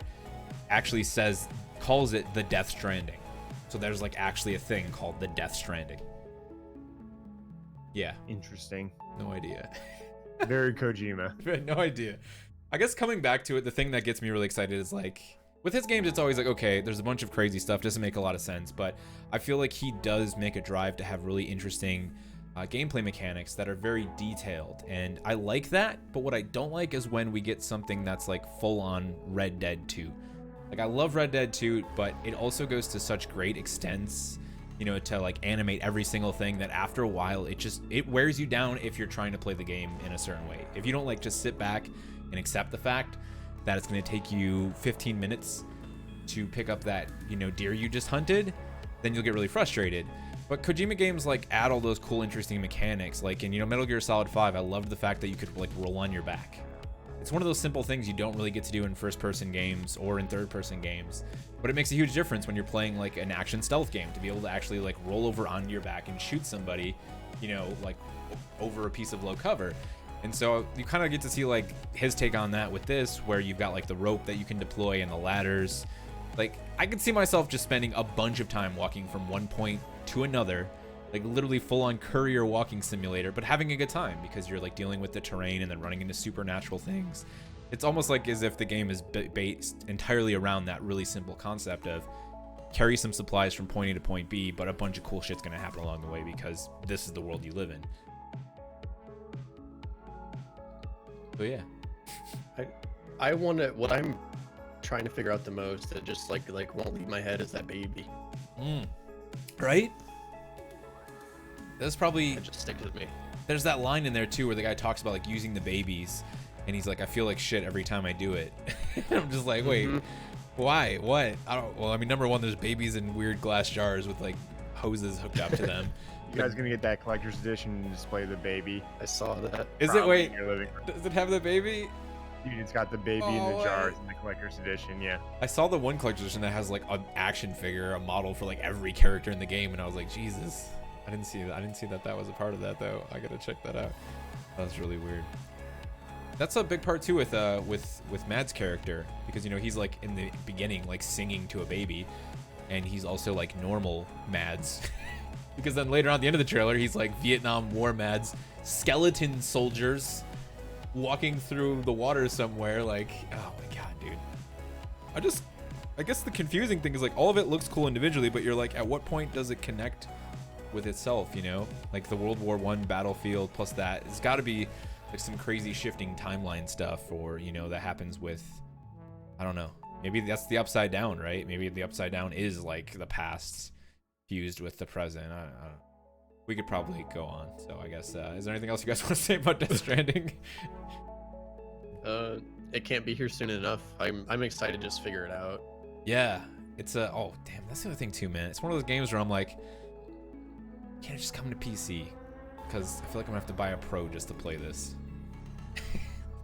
Speaker 1: actually calls it the Death Stranding. So there's like actually a thing called the Death Stranding. Yeah.
Speaker 2: Interesting.
Speaker 1: No idea.
Speaker 2: Very Kojima.
Speaker 1: No idea. I guess coming back to it, the thing that gets me really excited is like, with his games, it's always like, okay, there's a bunch of crazy stuff, doesn't make a lot of sense, but I feel like he does make a drive to have really interesting gameplay mechanics that are very detailed, and I like that. But what I don't like is when we get something that's like full-on Red Dead 2. Like, I love Red Dead 2, but it also goes to such great extents, you know, to like animate every single thing, that after a while it wears you down if you're trying to play the game in a certain way. If you don't like just sit back and accept the fact that it's going to take you 15 minutes to pick up that, you know, deer you just hunted, then you'll get really frustrated. But Kojima games like add all those cool, interesting mechanics. Like in, you know, Metal Gear Solid 5, I loved the fact that you could like roll on your back. It's one of those simple things you don't really get to do in first-person games or in third-person games, but it makes a huge difference when you're playing like an action stealth game, to be able to actually like roll over onto your back and shoot somebody, you know, like over a piece of low cover. And so you kind of get to see like his take on that with this, where you've got like the rope that you can deploy and the ladders. Like, I could see myself just spending a bunch of time walking from one point to another, like literally full-on courier walking simulator, but having a good time because you're like dealing with the terrain and then running into supernatural things. It's almost like as if the game is based entirely around that really simple concept of carry some supplies from point A to point B, but a bunch of cool shit's gonna happen along the way because this is the world you live in. So yeah.
Speaker 3: I want to, what I'm trying to figure out the most that just like won't leave my head is that baby.
Speaker 1: Right? That's probably,
Speaker 3: It just sticks with me.
Speaker 1: there's that line in there too where the guy talks about like using the babies, and he's like, I feel like shit every time I do it. I'm just like, wait, Why? What? I don't. Well, I mean, number one, there's babies in weird glass jars with like hoses hooked up to them.
Speaker 2: You guys gonna get that collector's edition and display the baby?
Speaker 3: I saw that.
Speaker 1: Is it?
Speaker 2: Probably
Speaker 1: Wait.
Speaker 2: in your living room.
Speaker 1: Does it have the baby?
Speaker 2: Dude, it's got the baby in
Speaker 1: Oh,
Speaker 2: the jars
Speaker 1: wait.
Speaker 2: in the collector's edition. Yeah.
Speaker 1: I saw the one collector's edition that has like an action figure, a model for like every character in the game, and I was like, Jesus. I didn't see that. I didn't see that was a part of that though. I gotta check that out. That was really weird. That's a big part too with Mads' character, because you know he's like in the beginning like singing to a baby, and he's also like normal Mads. Because then later on at the end of the trailer, he's like Vietnam War Mads, skeleton soldiers walking through the water somewhere. Like, oh my god, dude. I guess the confusing thing is like all of it looks cool individually, but you're like, at what point does it connect with itself? You know, like the World War I battlefield plus that. It's got to be like some crazy shifting timeline stuff, or you know, that happens with, I don't know. Maybe that's the upside down, right? Maybe the upside down is like the past fused with the present. I don't know. We could probably go on. So I guess, is there anything else you guys want to say about Death Stranding?
Speaker 3: It can't be here soon enough. I'm excited to just figure it out.
Speaker 1: Yeah, it's a, oh damn, that's the other thing too, man. It's one of those games where I'm like, can't it just come to PC? Because I feel like I'm gonna have to buy a Pro just to play this.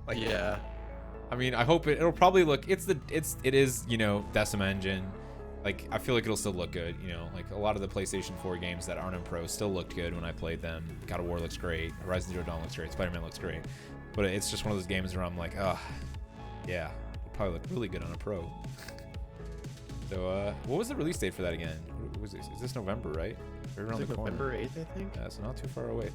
Speaker 1: Like,
Speaker 3: yeah.
Speaker 1: I mean, I hope it'll probably look, it is, you know, Decima engine. Like, I feel like it'll still look good, you know, like a lot of the PlayStation 4 games that aren't in Pro still looked good when I played them. God of War looks great, Horizon Zero Dawn looks great, Spider-Man looks great. But it's just one of those games where I'm like, oh, yeah, it'll probably look really good on a Pro. So, what was the release date for that again? What was this? Is this November, right? Right around
Speaker 3: It's
Speaker 1: the
Speaker 3: like
Speaker 1: corner.
Speaker 3: November 8th, I think.
Speaker 1: Yeah, so not too far away.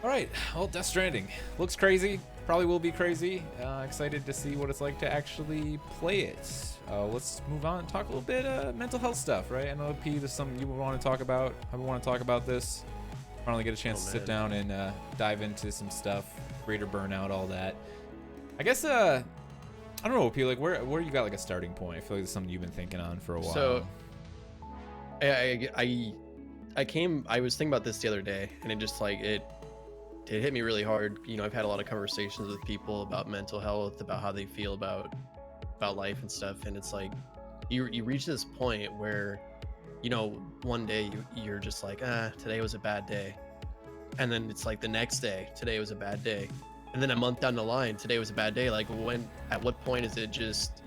Speaker 1: All right, well, Death Stranding looks crazy. Probably will be crazy. Excited to see what it's like to actually play it. Let's move on and talk a little bit mental health stuff, right? I know, P, this is something you want to talk about. I want to talk about this. Finally get a chance to sit down and dive into some stuff. Greater burnout, all that. I guess, I don't know, P, like where you got like a starting point? I feel like it's something you've been thinking on for a while.
Speaker 3: So, I was thinking about this the other day, and it just like it hit me really hard. You know, I've had a lot of conversations with people about mental health, about how they feel about life and stuff, and it's like you reach this point where, you know, one day you're just like, today was a bad day, and then it's like the next day, today was a bad day, and then a month down the line, today was a bad day. Like, at what point is it just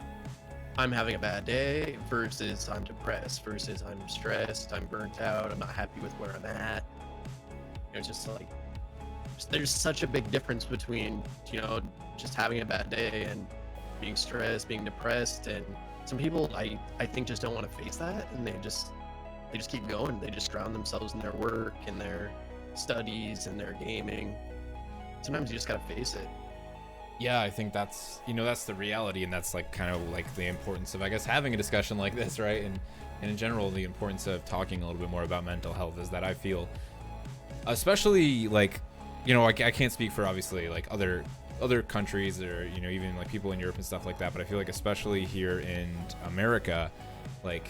Speaker 3: I'm having a bad day versus I'm depressed versus I'm stressed, I'm burnt out, I'm not happy with where I'm at? You know, just like there's such a big difference between, you know, just having a bad day and being stressed, being depressed. And some people I think just don't want to face that, and they just keep going. They just drown themselves in their work and their studies and their gaming. Sometimes you just gotta face it.
Speaker 1: Yeah, I think that's, you know, that's the reality, and that's like kind of like the importance of, I guess, having a discussion like this, right? And in general, the importance of talking a little bit more about mental health is that I feel, especially like, you know, I can't speak for obviously like other countries, or, you know, even like people in Europe and stuff like that, but I feel like especially here in America, like,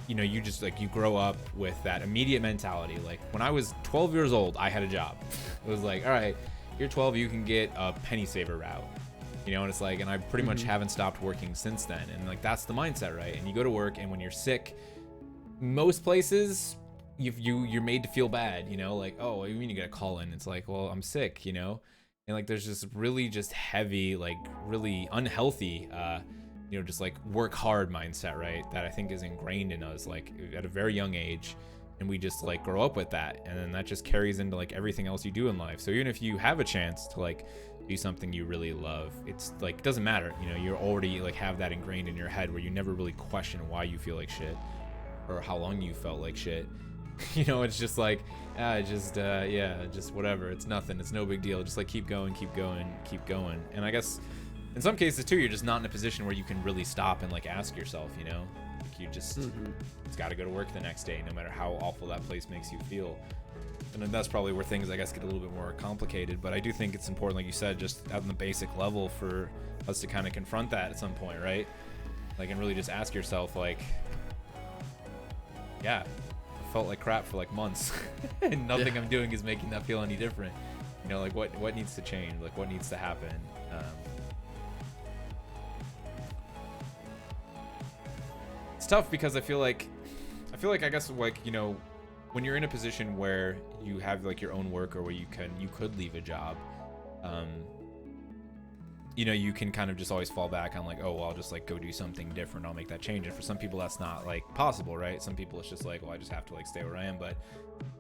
Speaker 1: you know, you just like, you grow up with that immediate mentality. Like when I was 12 years old, I had a job. It was like, all right, you're 12, you can get a penny saver route, you know, and it's like, and I pretty much haven't stopped working since then. And like, that's the mindset, right? And you go to work, and when you're sick, most places you're made to feel bad, you know, like, oh, you mean you get a call in? It's like, well, I'm sick, you know? And like, there's this really just heavy, like really unhealthy, you know, just like work hard mindset, right? That I think is ingrained in us, like at a very young age. And we just like grow up with that, and then that just carries into like everything else you do in life. So even if you have a chance to like do something you really love, it's like, it doesn't matter, you know, you already like have that ingrained in your head where you never really question why you feel like shit or how long you felt like shit. You know, it's just like, just whatever, it's nothing, it's no big deal, just like keep going. And I guess in some cases too, you're just not in a position where you can really stop and like ask yourself, you know, like you just it's got to go to work the next day no matter how awful that place makes you feel. And then that's probably where things, I guess, get a little bit more complicated. But I do think it's important, like you said, just at the basic level for us to kind of confront that at some point, right? Like, and really just ask yourself, like, yeah, I felt like crap for like months and nothing I'm doing is making that feel any different. You know, like what needs to change? Like what needs to happen? tough because I feel like I guess like, you know, when you're in a position where you have like your own work or where you could leave a job, you know, you can kind of just always fall back on like, oh, well, I'll just like go do something different. I'll make that change. And for some people, that's not like possible, right? Some people, it's just like, well, I just have to like stay where I am. But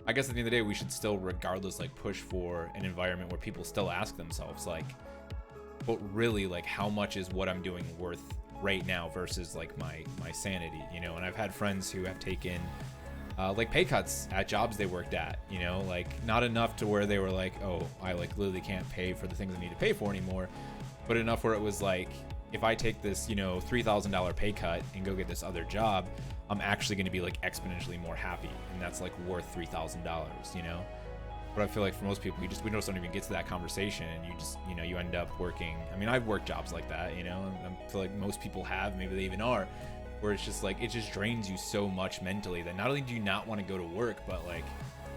Speaker 1: I guess at the end of the day, we should still, regardless, like push for an environment where people still ask themselves like, but really, like, how much is what I'm doing worth right now versus like my sanity, you know? And I've had friends who have taken like pay cuts at jobs they worked at, you know, like not enough to where they were like, oh, I like literally can't pay for the things I need to pay for anymore, but enough where it was like, if I take this, you know, $3,000 pay cut and go get this other job, I'm actually going to be like exponentially more happy, and that's like worth $3,000, you know. But I feel like for most people, we just don't even get to that conversation, and you just, you know, you end up working. I mean, I've worked jobs like that, you know, and I feel like most people have, maybe they even are, where it's just like, it just drains you so much mentally that not only do you not want to go to work, but like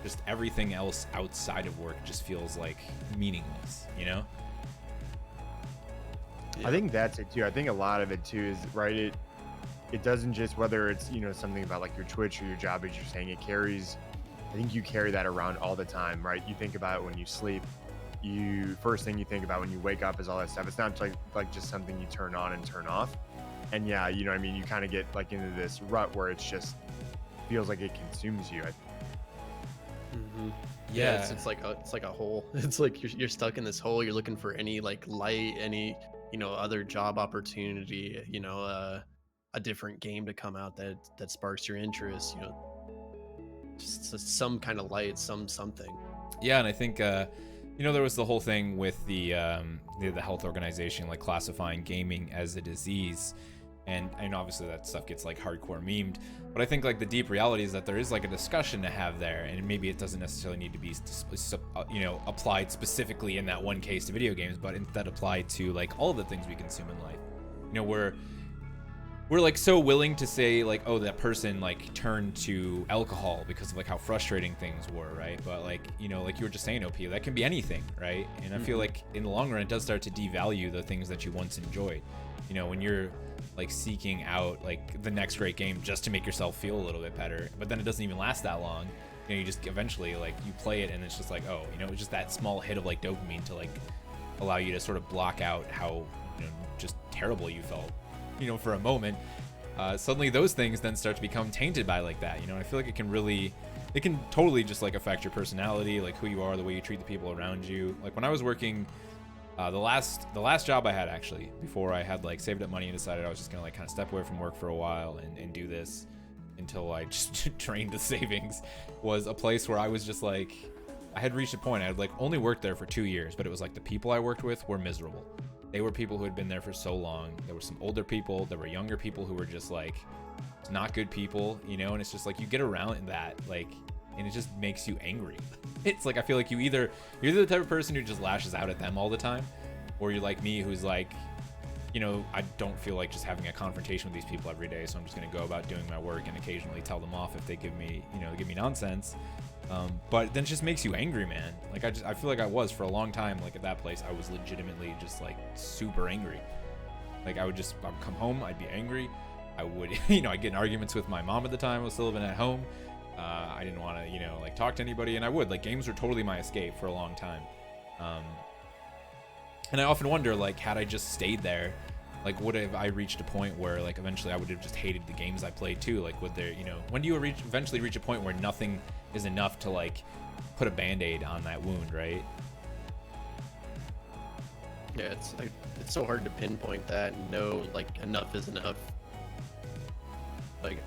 Speaker 1: just everything else outside of work just feels like meaningless, you know?
Speaker 2: I think that's it too. I think a lot of it too is right. It doesn't just, whether it's, you know, something about like your Twitch or your job, as you're saying, it carries. I think you carry that around all the time, right? You think about it when you sleep. First thing you think about when you wake up is all that stuff. It's not like just something you turn on and turn off. And yeah, you know what I mean? You kind of get like into this rut where it's just feels like it consumes you.
Speaker 3: Yeah, it's like a hole. It's like you're stuck in this hole. You're looking for any like light, any, you know, other job opportunity, you know, a different game to come out that sparks your interest, you know, just some kind of light, something.
Speaker 1: Yeah, and I think you know, there was the whole thing with the health organization like classifying gaming as a disease, and obviously that stuff gets like hardcore memed, but I think like the deep reality is that there is like a discussion to have there, and maybe it doesn't necessarily need to be you know, applied specifically in that one case to video games, but instead applied to like all of the things we consume in life. You know, we're like so willing to say like, oh, that person like turned to alcohol because of like how frustrating things were, right? But like, you know, like you were just saying, OP, that can be anything, right? And I feel like in the long run, it does start to devalue the things that you once enjoyed. You know, when you're like seeking out like the next great game just to make yourself feel a little bit better, but then it doesn't even last that long. You know, you just eventually like you play it and it's just like, oh, you know, it's just that small hit of like dopamine to like allow you to sort of block out how, you know, just terrible you felt, you know, for a moment. Suddenly those things then start to become tainted by like that, you know. I feel like it can totally just like affect your personality, like who you are, the way you treat the people around you. Like when I was working the last job I had, actually, before I had like saved up money and decided I was just gonna like kind of step away from work for a while and do this until I just drained the savings, was a place where I was just like, I had reached a point. I had like only worked there for 2 years, but it was like the people I worked with were miserable. They were people who had been there for so long. There were some older people, there were younger people who were just like not good people, you know. And it's just like you get around in that, like, and it just makes you angry. It's like I feel like you're either the type of person who just lashes out at them all the time, or you're like me, who's like, you know, I don't feel like just having a confrontation with these people every day, so I'm just gonna go about doing my work and occasionally tell them off if they give me nonsense. But then it just makes you angry, man. Like I feel like I was for a long time, like at that place, I was legitimately just like super angry. Like I'd come home, I'd be angry. I would, you know, I'd get in arguments with my mom at the time. I was still living at home. I didn't want to, you know, like talk to anybody, and I would, like, games were totally my escape for a long time. And I often wonder, like, had I just stayed there, like, would have I reached a point where, like, eventually I would have just hated the games I played too? Like, would there, you know, when do you eventually reach a point where nothing is enough to, like, put a band-aid on that wound, right?
Speaker 3: Yeah, it's so hard to pinpoint that and know, like, enough is enough. Like,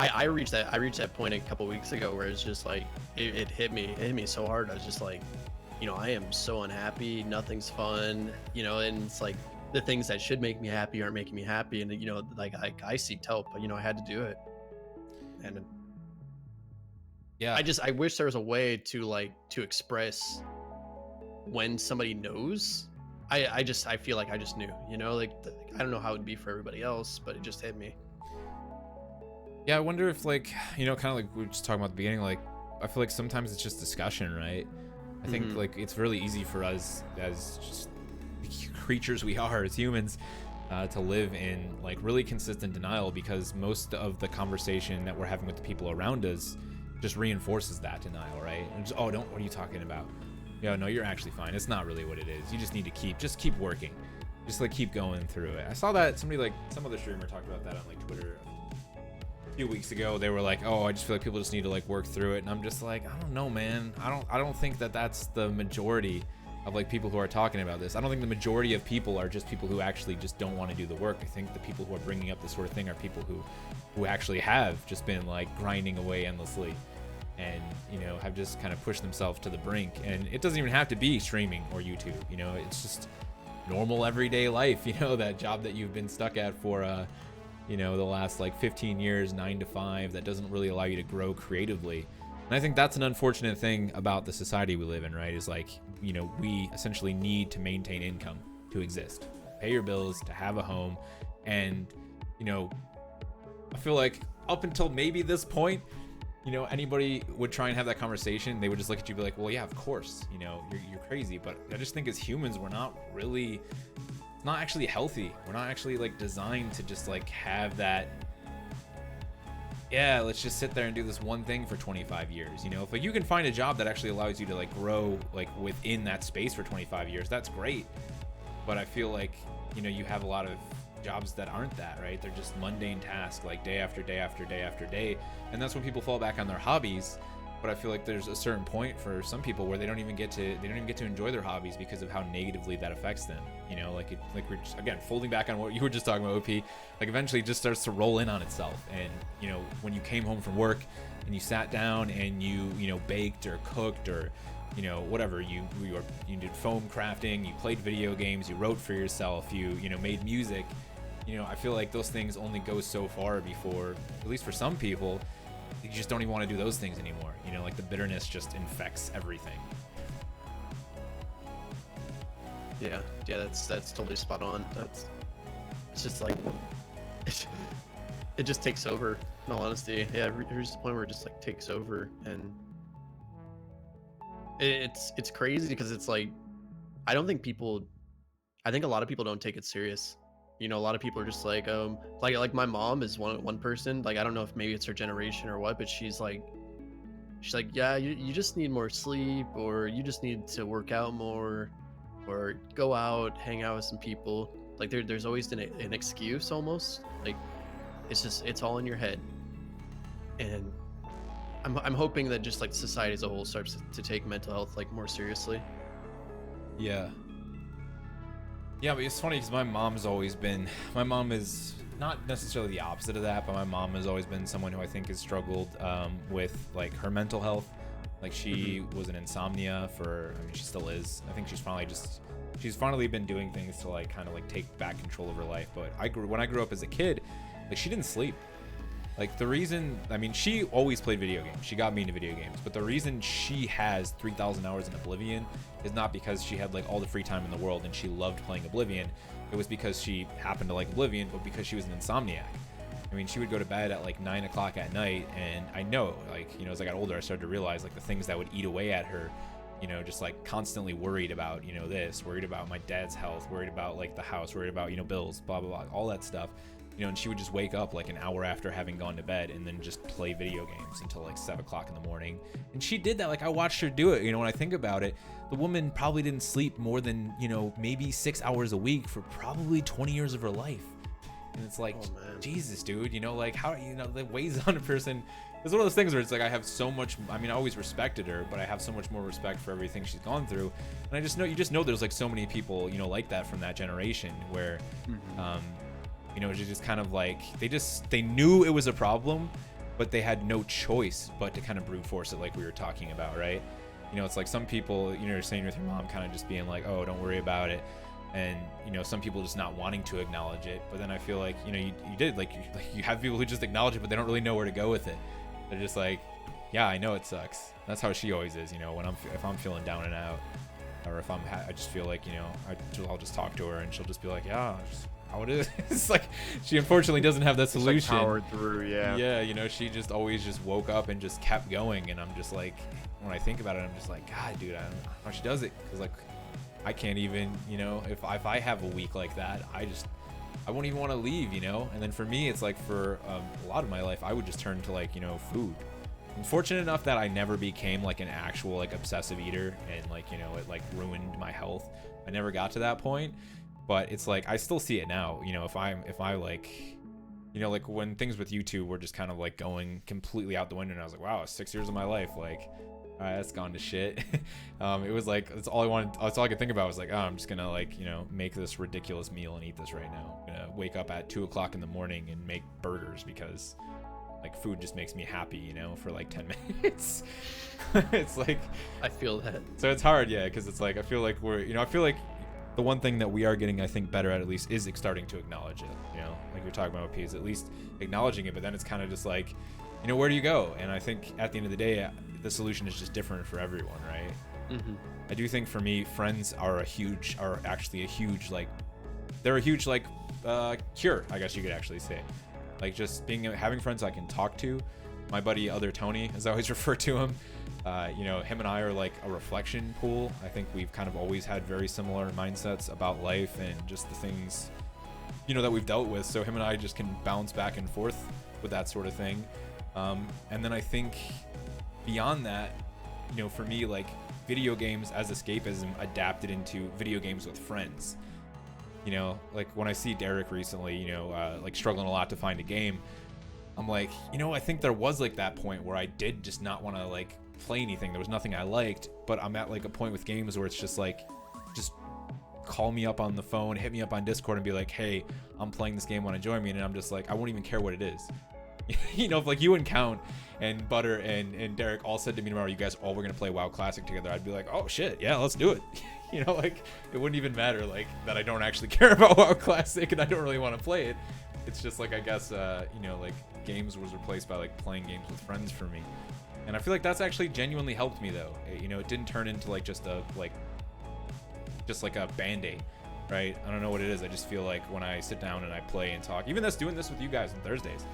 Speaker 3: I reached that point a couple weeks ago where it's just like it hit me so hard. I was just like, you know, I am so unhappy, nothing's fun, you know, and it's like the things that should make me happy aren't making me happy, and you know, like I seeked help, but you know, I had to do it. And
Speaker 1: yeah,
Speaker 3: I wish there was a way to express when somebody knows. I feel like I just knew, you know, like I don't know how it would be for everybody else, but it just hit me.
Speaker 1: Yeah, I wonder if, like, you know, kind of like we were just talking about at the beginning, like, I feel like sometimes it's just discussion, right? I think, like, it's really easy for us as just creatures we are, as humans, to live in like really consistent denial, because most of the conversation that we're having with the people around us just reinforces that denial, right? And just, oh, don't, what are you talking about? Yeah, no, you're actually fine. It's not really what it is. You just need to keep working. Just like keep going through it. I saw that somebody, like some other streamer talked about that on like Twitter a few weeks ago. They were like, oh, I just feel like people just need to like work through it. And I'm just like, I don't know, man. I don't think that that's the majority of like people who are talking about this. I don't think the majority of people are just people who actually just don't want to do the work. I think the people who are bringing up this sort of thing are people who actually have just been like grinding away endlessly, and you know, have just kind of pushed themselves to the brink. And it doesn't even have to be streaming or YouTube, you know, it's just normal everyday life, you know, that job that you've been stuck at for you know, the last like 15 years, 9 to 5, that doesn't really allow you to grow creatively. And I think that's an unfortunate thing about the society we live in, right? Is like, you know, we essentially need to maintain income to exist, pay your bills, to have a home. And, you know, I feel like up until maybe this point, you know, anybody would try and have that conversation, they would just look at you and be like, well, yeah, of course, you know, you're crazy. But I just think as humans, we're not really, it's not actually healthy. We're not actually like designed to just like have that, yeah, let's just sit there and do this one thing for 25 years. You know, if like you can find a job that actually allows you to like grow like within that space for 25 years, that's great. But I feel like, you know, you have a lot of jobs that aren't that, right? They're just mundane tasks, like day after day after day after day. And that's when people fall back on their hobbies. But I feel like there's a certain point for some people where they don't even get to enjoy their hobbies because of how negatively that affects them. You know, like we're just, again, folding back on what you were just talking about, OP, like eventually it just starts to roll in on itself. And, you know, when you came home from work and you sat down and you know, baked or cooked or, you know, whatever, you did foam crafting, you played video games, you wrote for yourself, you know, made music, you know, I feel like those things only go so far before, at least for some people, you just don't even want to do those things anymore. You know, like the bitterness just infects everything.
Speaker 3: Yeah, that's totally spot on. It's just like it just takes over. In all honesty, yeah, there's the point where it just like takes over, and it's crazy because it's like I think a lot of people don't take it serious. You know, a lot of people are just like my mom is one person, like I don't know if maybe it's her generation or what, but she's like, yeah, you just need more sleep, or you just need to work out more, or go out, hang out with some people. Like there's always an excuse almost. Like it's all in your head. And I'm hoping that just like society as a whole starts to take mental health like more seriously.
Speaker 1: Yeah, but it's funny because my mom is not necessarily the opposite of that, but my mom has always been someone who I think has struggled with like her mental health. Like she was an insomnia she still is. I think she's finally been doing things to like kind of like take back control of her life. But when I grew up as a kid, like she didn't sleep. Like the reason, she always played video games. She got me into video games. But the reason she has 3,000 hours in Oblivion is not because she had like all the free time in the world and she loved playing Oblivion. It was because she happened to like Oblivion, but because she was an insomniac. She would go to bed at like 9 o'clock at night, and I know, like, you know, as I got older, I started to realize like the things that would eat away at her, you know, just like constantly worried about, you know, worried about my dad's health, worried about like the house, worried about, you know, bills, blah, blah, blah, all that stuff. You know, and she would just wake up like an hour after having gone to bed and then just play video games until like 7 o'clock in the morning. And she did that. Like I watched her do it. You know, when I think about it, the woman probably didn't sleep more than, you know, maybe 6 hours a week for probably 20 years of her life. And it's like, Jesus, dude, you know, like how, you know, that weighs on a person. It's one of those things where it's like I have so much, I always respected her, but I have so much more respect for everything she's gone through. And I just know, there's like so many people, you know, like that from that generation where, you know, it's just kind of like they knew it was a problem, but they had no choice but to kind of brute force it, like we were talking about, right? You know, it's like some people, you know, you're saying with your mom kind of just being like, oh, don't worry about it. And, you know, some people just not wanting to acknowledge it. But then I feel like, you know, you did, like you have people who just acknowledge it, but they don't really know where to go with it. They're just like, yeah, I know it sucks. That's how she always is, you know, if I'm feeling down and out, or if I just feel like, you know, I'll just talk to her and she'll just be like, yeah, just how it is. It's like she unfortunately doesn't have that solution.
Speaker 2: Like powered through, yeah.
Speaker 1: Yeah, you know, she just always just woke up and just kept going. And I'm just like, when I think about it, I'm just like, God, dude, I don't know how she does it. Because like, I can't even, you know, if I have a week like that, I won't even want to leave, you know? And then for me, it's like for a lot of my life, I would just turn to like, you know, food. I'm fortunate enough that I never became like an actual like obsessive eater and like, you know, it like ruined my health. I never got to that point, but it's like, I still see it now, you know, if I like, you know, like when things with YouTube were just kind of like going completely out the window and I was like, wow, 6 years of my life, like, all right, that's gone to shit. It was like, that's all I could think about was like, oh, I'm just gonna like, you know, make this ridiculous meal and eat this right now. I'm gonna wake up at 2 o'clock in the morning and make burgers because like food just makes me happy, you know, for like 10 minutes. It's like,
Speaker 3: I feel that.
Speaker 1: so it's hard, yeah, because it's like, I feel like I feel like the one thing that we are getting, I think, better at least is starting to acknowledge it, you know, like you're talking about P, is at least acknowledging it, but then it's kind of just like, you know, where do you go? And I think at the end of the day, the solution is just different for everyone, right?
Speaker 3: Mm-hmm.
Speaker 1: I do think for me, friends are actually a huge, like, they're a huge, like, cure, I guess you could actually say. Like, just having friends I can talk to. My buddy, Other Tony, as I always refer to him, you know, him and I are like a reflection pool. I think we've kind of always had very similar mindsets about life and just the things, you know, that we've dealt with. So him and I just can bounce back and forth with that sort of thing. And then I think beyond that, you know, for me, like video games as escapism adapted into video games with friends. You know, like when I see Derek recently, you know, like struggling a lot to find a game, I'm like, you know, I think there was like that point where I did just not want to like play anything. There was nothing I liked, but I'm at like a point with games where it's just like, just call me up on the phone, hit me up on Discord and be like, hey, I'm playing this game, want to join me? And I'm just like, I won't even care what it is. You know, if like you and Count and Butter and Derek all said to me tomorrow, you guys all were going to play WoW Classic together, I'd be like, oh shit, yeah, let's do it. You know, like it wouldn't even matter like that I don't actually care about WoW Classic and I don't really want to play it. It's just like, I guess, you know, like games was replaced by like playing games with friends for me. And I feel like that's actually genuinely helped me though. You know, it didn't turn into like just a band-aid, right? I don't know what it is. I just feel like when I sit down and I play and talk, even doing this with you guys on Thursdays,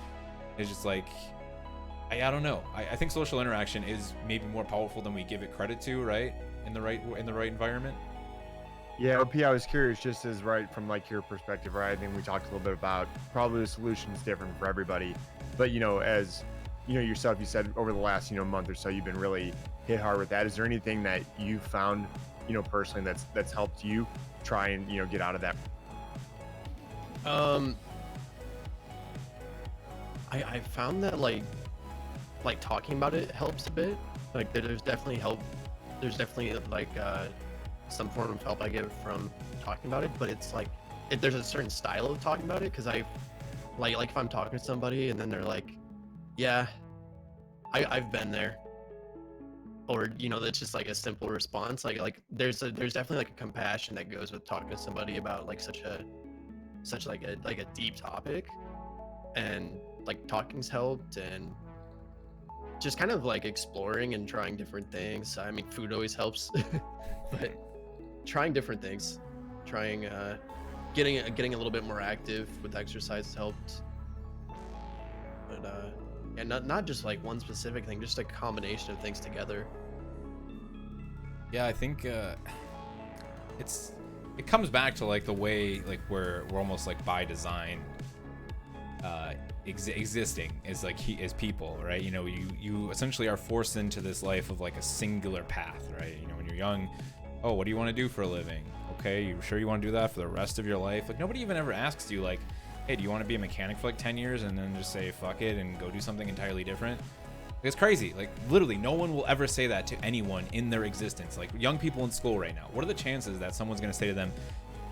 Speaker 1: it's just like, I don't know. I think social interaction is maybe more powerful than we give it credit to, right? In the right environment.
Speaker 2: Yeah, OP, I was curious, just as right from like your perspective, right? I think we talked a little bit about probably the solution is different for everybody, but you know, as you know yourself, you said over the last, you know, month or so, you've been really hit hard with that. Is there anything that you found, you know, personally that's helped you try and, you know, get out of that?
Speaker 3: I found that like talking about it helps a bit. Like there's definitely help. There's definitely like some form of help I get from talking about it, but it's like there's a certain style of talking about it, because I like if I'm talking to somebody and then they're like, yeah, I've been there, or you know, that's just like a simple response. Like there's definitely like a compassion that goes with talking to somebody about like such a deep topic, and like talking's helped, and just kind of like exploring and trying different things. I mean, food always helps, but trying different things, getting a little bit more active with exercise helped. But and not just like one specific thing, just a combination of things together.
Speaker 1: Yeah, I think it comes back to like the way like we're almost like by design existing as like as people, right? You know, you essentially are forced into this life of like a singular path, right? You know, when you're young, oh, what do you want to do for a living? Okay, you sure you want to do that for the rest of your life? Like nobody even ever asks you like, hey, do you want to be a mechanic for like 10 years and then just say fuck it and go do something entirely different? It's crazy. Like literally no one will ever say that to anyone in their existence. Like young people in school right now, what are the chances that someone's going to say to them,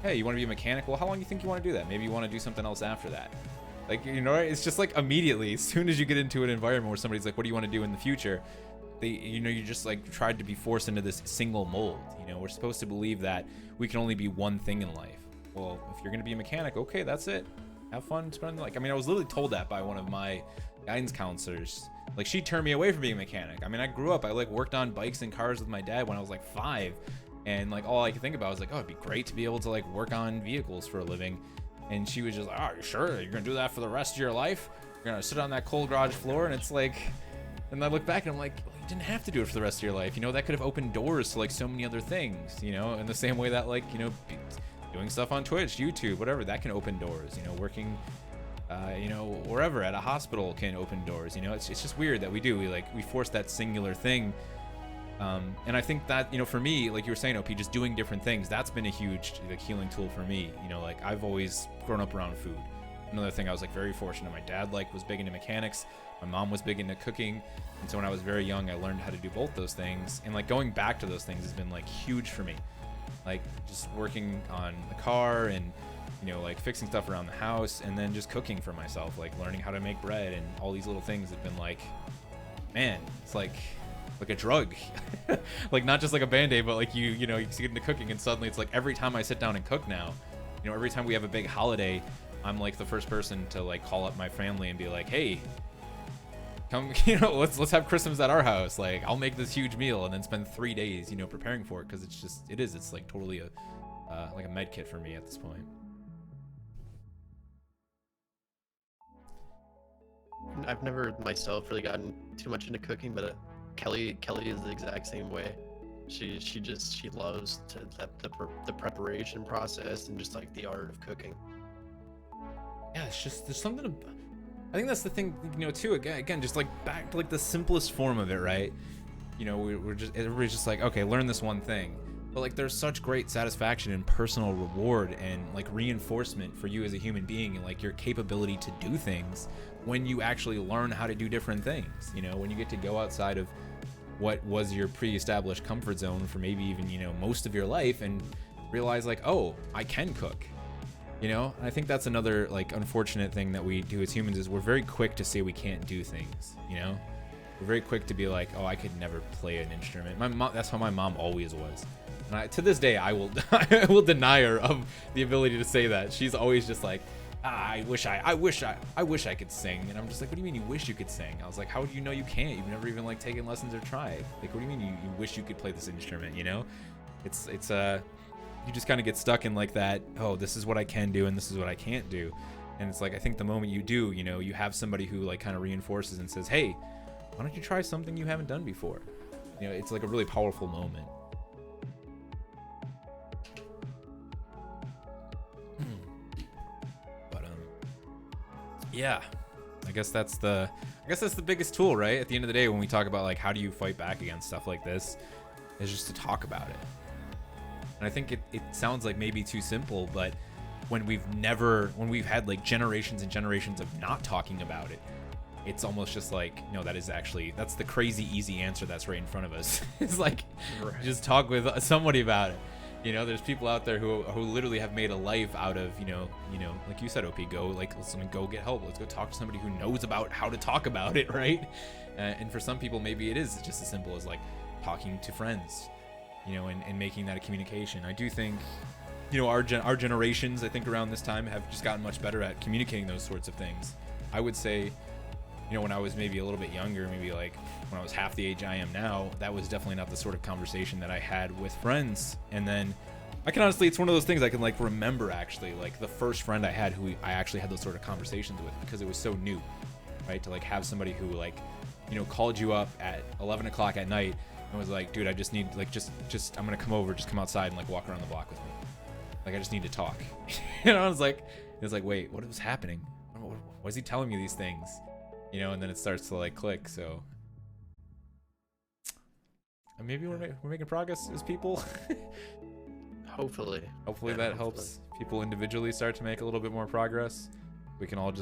Speaker 1: hey, you want to be a mechanic? Well, how long do you think you want to do that? Maybe you want to do something else after that. Like, you know, it's just like immediately, as soon as you get into an environment where somebody's like, what do you want to do in the future? You know, you just like tried to be forced into this single mold. You know, we're supposed to believe that we can only be one thing in life. Well, if you're going to be a mechanic, okay, that's it. Have fun spending, like, I mean, I was literally told that by one of my guidance counselors. Like, she turned me away from being a mechanic. I mean, I grew up, I like worked on bikes and cars with my dad when I was like 5. And like, all I could think about was like, oh, it'd be great to be able to like work on vehicles for a living. And she was just like, oh, you sure you're gonna do that for the rest of your life? You're gonna sit on that cold garage floor? And it's like, and I look back and I'm like, well, you didn't have to do it for the rest of your life. You know, that could have opened doors to like so many other things, you know, in the same way that like, you know, doing stuff on Twitch, YouTube, whatever, that can open doors. You know, working, you know, wherever at a hospital can open doors. You know, it's just weird that we force that singular thing. And I think that, you know, for me, like you were saying, OP, just doing different things, that's been a huge like healing tool for me. You know, like I've always grown up around food. Another thing, I was like very fortunate. My dad like was big into mechanics. My mom was big into cooking. And so when I was very young, I learned how to do both those things. And like going back to those things has been like huge for me. Like just working on the car and, you know, like fixing stuff around the house, and then just cooking for myself, like learning how to make bread and all these little things have been like, man, it's like a drug. Like not just like a band-aid, but like you know, you get into cooking and suddenly it's like every time I sit down and cook now, you know, every time we have a big holiday, I'm like the first person to like call up my family and be like, hey, come, you know, let's have Christmas at our house. Like I'll make this huge meal and then spend 3 days, you know, preparing for it, because it's like totally a like a med kit for me at this point.
Speaker 3: I've never myself really gotten too much into cooking, but Kelly is the exact same way. She loves the preparation process and just like the art of cooking.
Speaker 1: Yeah, it's just there's something. I think that's the thing, you know, too. Again, just like back to like the simplest form of it, right? You know, everybody's just like, okay, learn this one thing. But like, there's such great satisfaction and personal reward and like reinforcement for you as a human being and like your capability to do things when you actually learn how to do different things. You know, when you get to go outside of what was your pre-established comfort zone for maybe even, you know, most of your life, and realize like, oh, I can cook. You know, and I think that's another like unfortunate thing that we do as humans, is we're very quick to say we can't do things. You know, we're very quick to be like, oh, I could never play an instrument. My mom, that's how my mom always was. And to this day, I will deny her of the ability to say that. She's always just like, I wish I could sing. And I'm just like, what do you mean you wish you could sing? I was like, how do you know you can't? You've never even like taken lessons or tried. Like, what do you mean you wish you could play this instrument? You know, it's you just kind of get stuck in like that, oh, this is what I can do and this is what I can't do. And it's like, I think the moment you do, you know, you have somebody who like kind of reinforces and says, hey, why don't you try something you haven't done before? You know, it's like a really powerful moment. But yeah, I guess that's the biggest tool, right? At the end of the day, when we talk about like how do you fight back against stuff like this, is just to talk about it. And I think it sounds like maybe too simple, but when we've had like generations and generations of not talking about it, it's almost just like, no, that's the crazy easy answer that's right in front of us. It's like, right. Just talk with somebody about it. You know, there's people out there who literally have made a life out of, you know, like you said, OP, let's go get help. Let's go talk to somebody who knows about how to talk about it, right? And for some people, maybe it is just as simple as like talking to friends, you know, and making that a communication. I do think, you know, our generations, I think around this time, have just gotten much better at communicating those sorts of things. I would say, you know, when I was maybe a little bit younger, maybe like when I was half the age I am now, that was definitely not the sort of conversation that I had with friends. And then I can honestly, it's one of those things I can like remember actually, like the first friend I had who I actually had those sort of conversations with, because it was so new, right? To like have somebody who like, you know, called you up at 11 o'clock at night and was like, dude, I just need like, just I'm gonna come over, just come outside and like walk around the block with me. Like, I just need to talk. You know, I was like, wait, what was happening? Why is he telling me these things? You know, and then it starts to like click. So maybe we're making progress as people. Hopefully that helps people individually start to make a little bit more progress. We can all just